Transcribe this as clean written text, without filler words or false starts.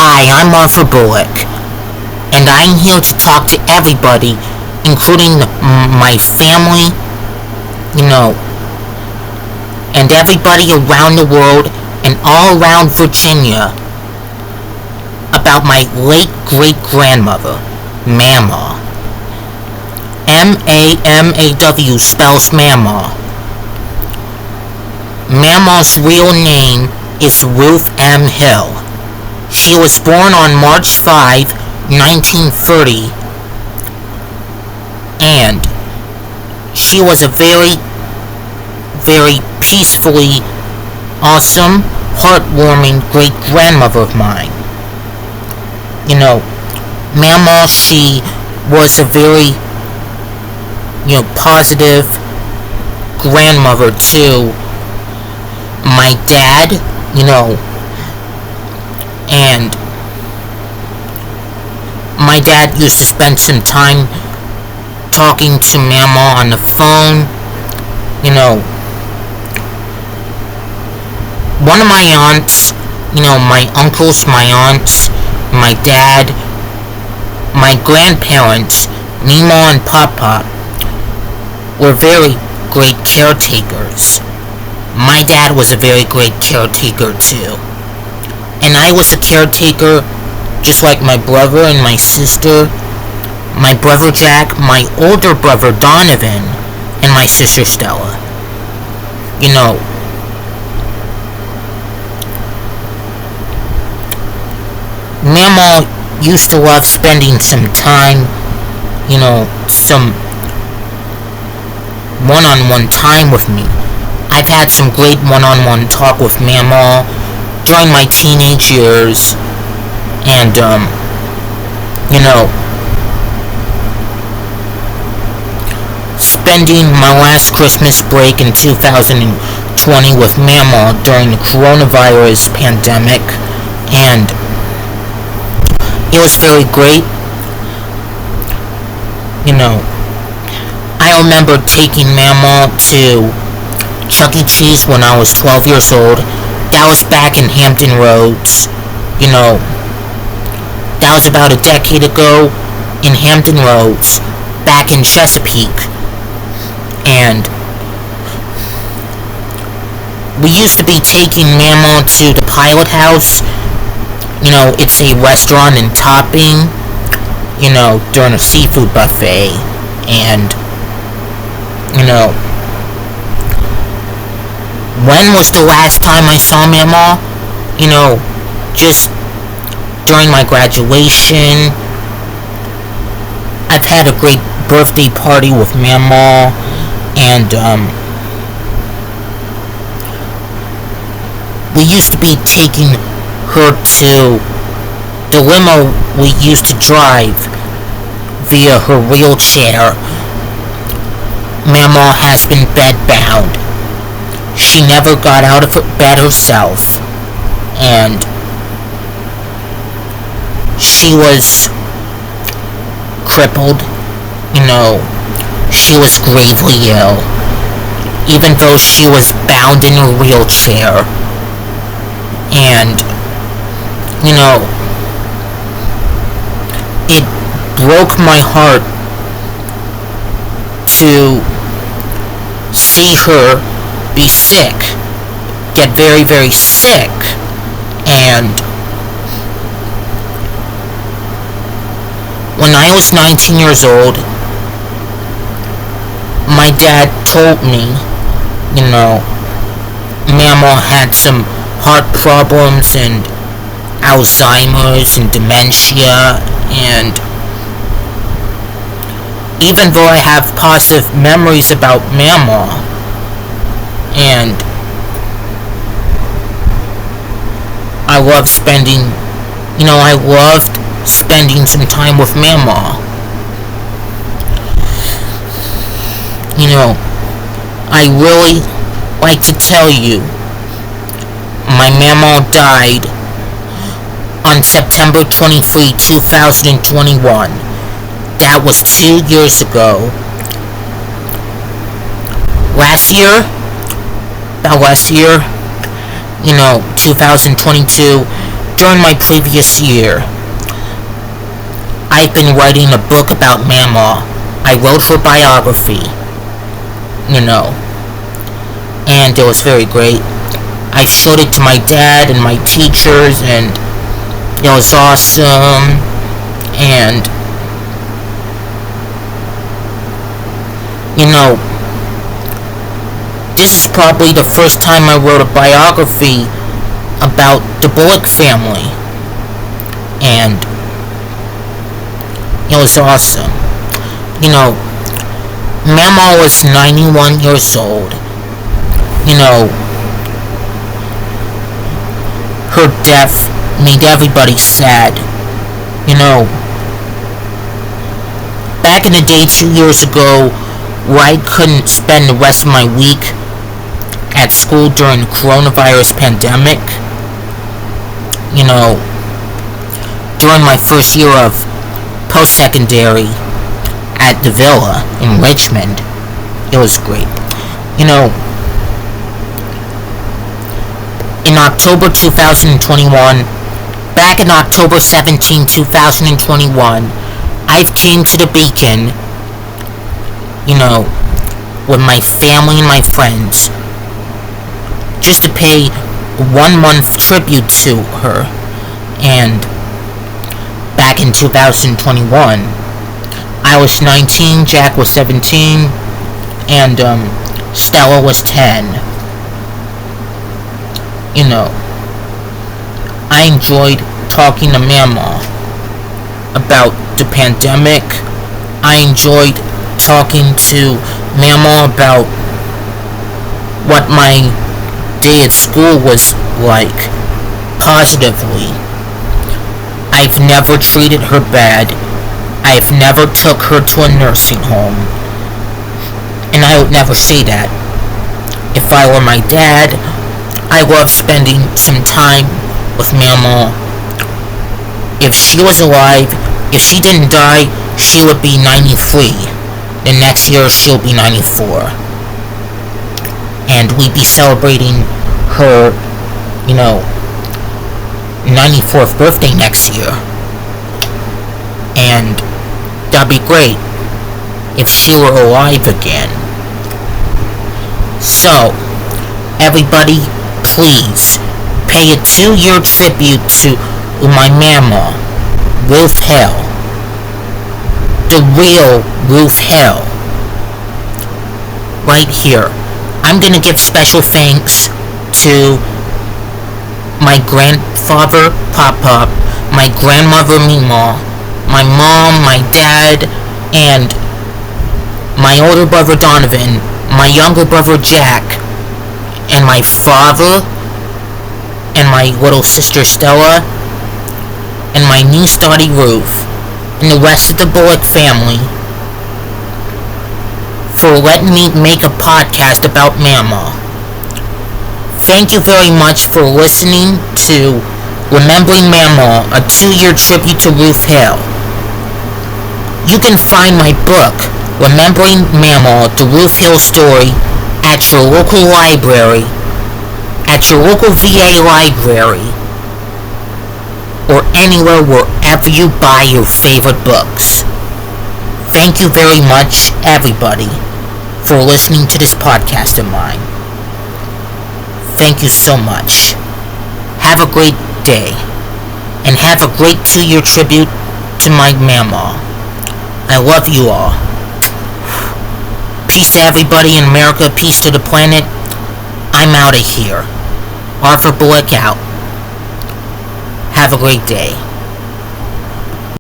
Hi, I'm Arthur Bullock, and I'm here to talk to everybody, including my family, and everybody around the world and all around Virginia about my late great-grandmother, Mamaw. M-A-M-A-W spells Mamaw. Mamaw's real name is Ruth M. Hill. She was born on March 5, 1930, and she was a very, very peacefully awesome, heartwarming great-grandmother of mine. Mamaw, she was a very, positive grandmother to my dad, and my dad used to spend some time talking to Mamaw on the phone. One of my aunts, my uncles, my aunts, my dad, my grandparents, Mamaw and Papa, were very great caretakers. My dad was a very great caretaker too. And I was a caretaker just like my brother and my sister, my brother Jack, my older brother Donovan, and my sister Stella. Mamaw used to love spending some time, some one-on-one time with me. I've had some great one-on-one talk with Mamaw during my teenage years, and spending my last Christmas break in 2020 with Mamaw during the coronavirus pandemic, and it was very great. I remember taking Mamaw to Chuck E. Cheese when I was 12 years old. That was back in Hampton Roads. That was about a decade ago in Hampton Roads, back in Chesapeake. And we used to be taking Mamaw to the Pilot House. It's a restaurant and topping, during a seafood buffet. And, when was the last time I saw Mamaw? Just during my graduation. I've had a great birthday party with Mamaw, and we used to be taking her to the limo we used to drive via her wheelchair. Mamaw has been bedbound. She never got out of bed herself, and she was crippled. She was gravely ill, even though she was bound in her wheelchair. And it broke my heart to see her be sick, get very, very sick. And when I was 19 years old, my dad told me, Mamaw had some heart problems and Alzheimer's and dementia, and even though I have positive memories about Mamaw, and I loved spending some time with Mamaw. I really like to tell you, my Mamaw died on September 23, 2021. That was 2 years ago. Last year, 2022, during my previous year, I've been writing a book about Mamaw. I wrote her biography, and it was very great. I showed it to my dad and my teachers, and it was awesome. And this is probably the first time I wrote a biography about the Bullock family, and it was awesome. Mamaw was 91 years old. Her death made everybody sad. Back in the day 2 years ago, where I couldn't spend the rest of my week at school during the coronavirus pandemic, during my first year of post-secondary at the Villa in Richmond, it was great. In October 2021, back in October 17, 2021, I've came to the Beacon, with my family and my friends, just to pay 1 month tribute to her. And back in 2021, I was 19, Jack was 17, and Stella was 10. I enjoyed talking to Mamaw about the pandemic. I enjoyed talking to Mamaw about what my day at school was like, positively. I've never treated her bad. I've never took her to a nursing home. And I would never say that. If I were my dad, I love spending some time with Mamaw. If she was alive, if she didn't die, she would be 93. The next year, she'll be 94. And we'd be celebrating her, 94th birthday next year. And that'd be great if she were alive again. So, everybody, please pay a 2-year tribute to my Mamaw, Ruth Hill. The real Ruth Hill. Right here. I'm gonna give special thanks to my grandfather, Papa, my grandmother, Mamaw, my mom, my dad, and my older brother, Donovan, my younger brother, Jack, and my father, and my little sister, Stella, and my niece, Dottie Ruth, and the rest of the Bullock family for letting me make a podcast about Mamaw. Thank you very much for listening to Remembering Mamaw, a 2-year tribute to Ruth Hill. You can find my book, Remembering Mamaw, the Ruth Hill Story, at your local library, at your local VA library, or anywhere wherever you buy your favorite books. Thank you very much, everybody, for listening to this podcast of mine. Thank you so much. Have a great day, and have a great 2-year tribute to my Mamaw. I love you all. Peace to everybody in America, peace to the planet. I'm out of here. Arthur Bullock out. Have a great day.